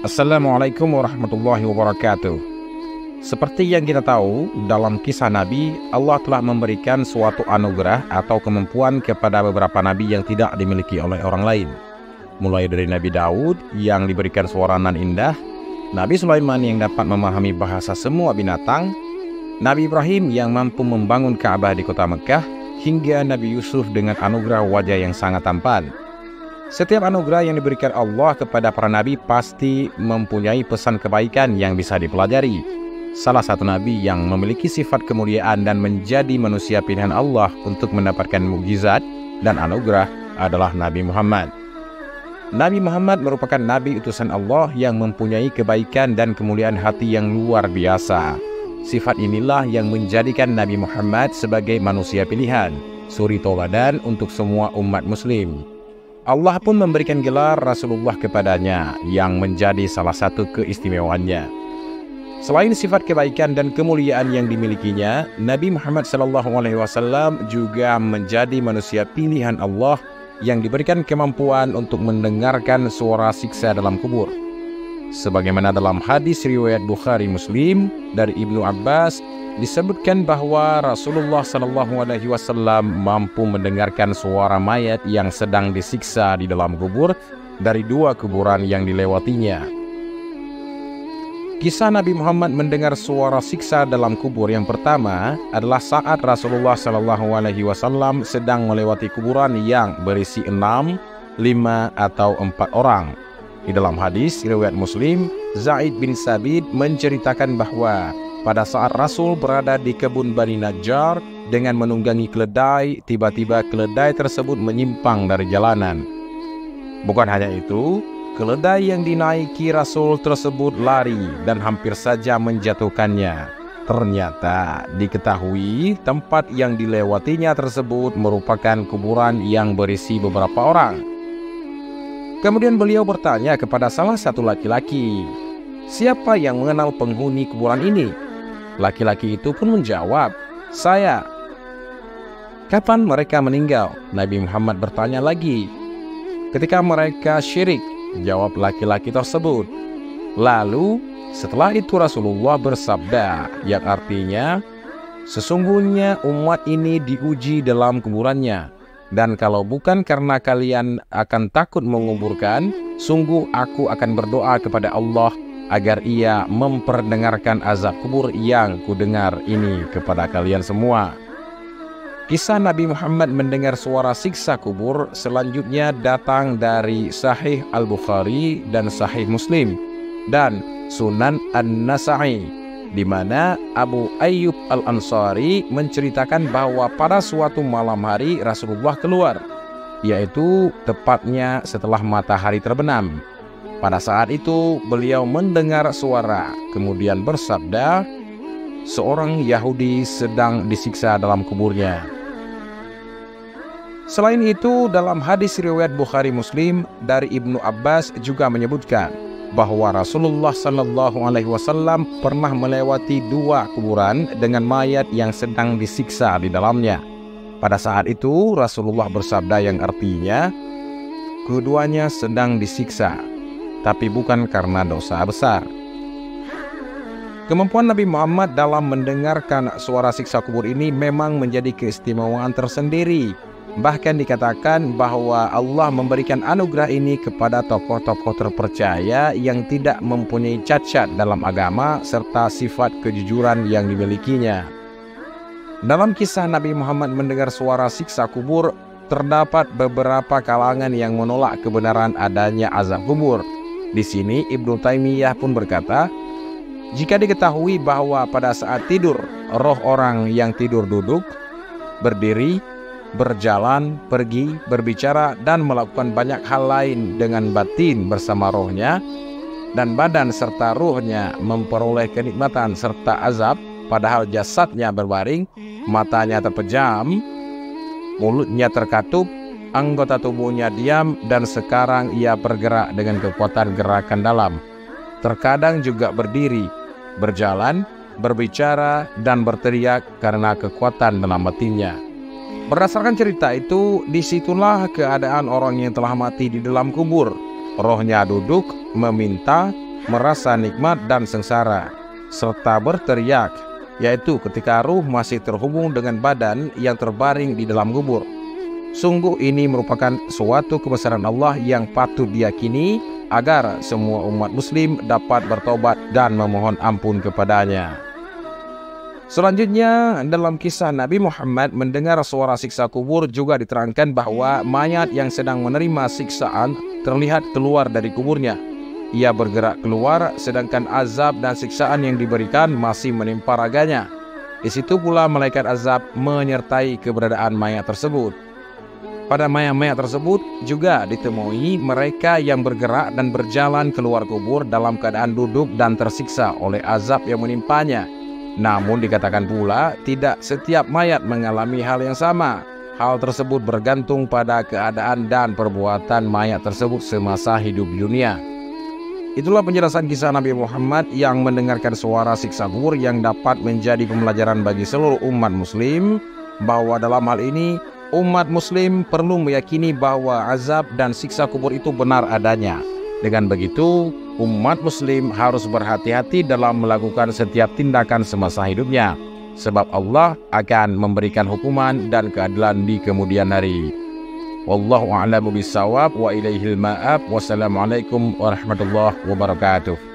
Assalamualaikum warahmatullahi wabarakatuh. Seperti yang kita tahu, dalam kisah Nabi, Allah telah memberikan suatu anugerah atau kemampuan kepada beberapa Nabi yang tidak dimiliki oleh orang lain. Mulai dari Nabi Daud yang diberikan suara nan indah, Nabi Sulaiman yang dapat memahami bahasa semua binatang, Nabi Ibrahim yang mampu membangun Ka'bah di kota Mekah, hingga Nabi Yusuf dengan anugerah wajah yang sangat tampan. Setiap anugerah yang diberikan Allah kepada para nabi pasti mempunyai pesan kebaikan yang bisa dipelajari. Salah satu nabi yang memiliki sifat kemuliaan dan menjadi manusia pilihan Allah untuk mendapatkan mukjizat dan anugerah adalah Nabi Muhammad. Nabi Muhammad merupakan nabi utusan Allah yang mempunyai kebaikan dan kemuliaan hati yang luar biasa. Sifat inilah yang menjadikan Nabi Muhammad sebagai manusia pilihan, suri tauladan untuk semua umat muslim. Allah pun memberikan gelar Rasulullah kepadanya yang menjadi salah satu keistimewaannya. Selain sifat kebaikan dan kemuliaan yang dimilikinya, Nabi Muhammad SAW juga menjadi manusia pilihan Allah yang diberikan kemampuan untuk mendengarkan suara siksa dalam kubur. Sebagaimana dalam hadis riwayat Bukhari Muslim dari Ibnu Abbas, disebutkan bahwa Rasulullah SAW mampu mendengarkan suara mayat yang sedang disiksa di dalam kubur dari dua kuburan yang dilewatinya. Kisah Nabi Muhammad mendengar suara siksa dalam kubur yang pertama adalah saat Rasulullah SAW sedang melewati kuburan yang berisi 6, 5, atau 4 orang. Di dalam hadis riwayat Muslim, Zaid bin Sabit menceritakan bahwa pada saat Rasul berada di kebun Bani Najjar dengan menunggangi keledai, tiba-tiba keledai tersebut menyimpang dari jalanan. Bukan hanya itu, keledai yang dinaiki Rasul tersebut lari dan hampir saja menjatuhkannya. Ternyata diketahui tempat yang dilewatinya tersebut merupakan kuburan yang berisi beberapa orang. Kemudian beliau bertanya kepada salah satu laki-laki, "Siapa yang mengenal penghuni kuburan ini?" Laki-laki itu pun menjawab, "Saya." "Kapan mereka meninggal?" Nabi Muhammad bertanya lagi. "Ketika mereka syirik," jawab laki-laki tersebut. Lalu setelah itu Rasulullah bersabda, yang artinya, "Sesungguhnya umat ini diuji dalam kuburannya. Dan kalau bukan karena kalian akan takut menguburkan, sungguh aku akan berdoa kepada Allah agar ia memperdengarkan azab kubur yang kudengar ini kepada kalian semua." Kisah Nabi Muhammad mendengar suara siksa kubur selanjutnya datang dari Sahih Al-Bukhari dan Sahih Muslim dan Sunan An-Nasa'i, di mana Abu Ayyub Al-Ansari menceritakan bahwa pada suatu malam hari Rasulullah keluar, yaitu tepatnya setelah matahari terbenam. Pada saat itu beliau mendengar suara, kemudian bersabda, "Seorang Yahudi sedang disiksa dalam kuburnya." Selain itu, dalam hadis riwayat Bukhari Muslim dari Ibnu Abbas juga menyebutkan bahwa Rasulullah SAW pernah melewati dua kuburan dengan mayat yang sedang disiksa di dalamnya. Pada saat itu Rasulullah bersabda yang artinya, "Keduanya sedang disiksa, tapi bukan karena dosa besar." Kemampuan Nabi Muhammad dalam mendengarkan suara siksa kubur ini memang menjadi keistimewaan tersendiri. Bahkan dikatakan bahwa Allah memberikan anugerah ini kepada tokoh-tokoh terpercaya yang tidak mempunyai cacat dalam agama serta sifat kejujuran yang dimilikinya. Dalam kisah Nabi Muhammad mendengar suara siksa kubur, terdapat beberapa kalangan yang menolak kebenaran adanya azab kubur. Di sini Ibnu Taimiyah pun berkata, jika diketahui bahwa pada saat tidur, roh orang yang tidur duduk, berdiri, berjalan, pergi, berbicara, dan melakukan banyak hal lain dengan batin bersama rohnya, dan badan serta ruhnya memperoleh kenikmatan serta azab, padahal jasadnya berbaring, matanya terpejam, mulutnya terkatup, anggota tubuhnya diam, dan sekarang ia bergerak dengan kekuatan gerakan dalam. Terkadang juga berdiri, berjalan, berbicara, dan berteriak karena kekuatan dalam batinnya. Berdasarkan cerita itu, disitulah keadaan orang yang telah mati di dalam kubur. Rohnya duduk, meminta, merasa nikmat dan sengsara, serta berteriak, yaitu ketika ruh masih terhubung dengan badan yang terbaring di dalam kubur. Sungguh ini merupakan suatu kebesaran Allah yang patut diyakini agar semua umat muslim dapat bertobat dan memohon ampun kepadanya. Selanjutnya, dalam kisah Nabi Muhammad mendengar suara siksa kubur juga diterangkan bahwa mayat yang sedang menerima siksaan terlihat keluar dari kuburnya. Ia bergerak keluar sedangkan azab dan siksaan yang diberikan masih menimpa raganya. Di situ pula malaikat azab menyertai keberadaan mayat tersebut. Pada mayat-mayat tersebut juga ditemui mereka yang bergerak dan berjalan keluar kubur dalam keadaan duduk dan tersiksa oleh azab yang menimpanya. Namun dikatakan pula tidak setiap mayat mengalami hal yang sama. Hal tersebut bergantung pada keadaan dan perbuatan mayat tersebut semasa hidup dunia. Itulah penjelasan kisah Nabi Muhammad yang mendengarkan suara siksa kubur yang dapat menjadi pembelajaran bagi seluruh umat muslim, bahwa dalam hal ini umat muslim perlu meyakini bahwa azab dan siksa kubur itu benar adanya. Dengan begitu, umat muslim harus berhati-hati dalam melakukan setiap tindakan semasa hidupnya, sebab Allah akan memberikan hukuman dan keadilan di kemudian hari. Wallahu a'lamu bissawab wa ilaihil ma'ab. Wassalamualaikum warahmatullahi wabarakatuh.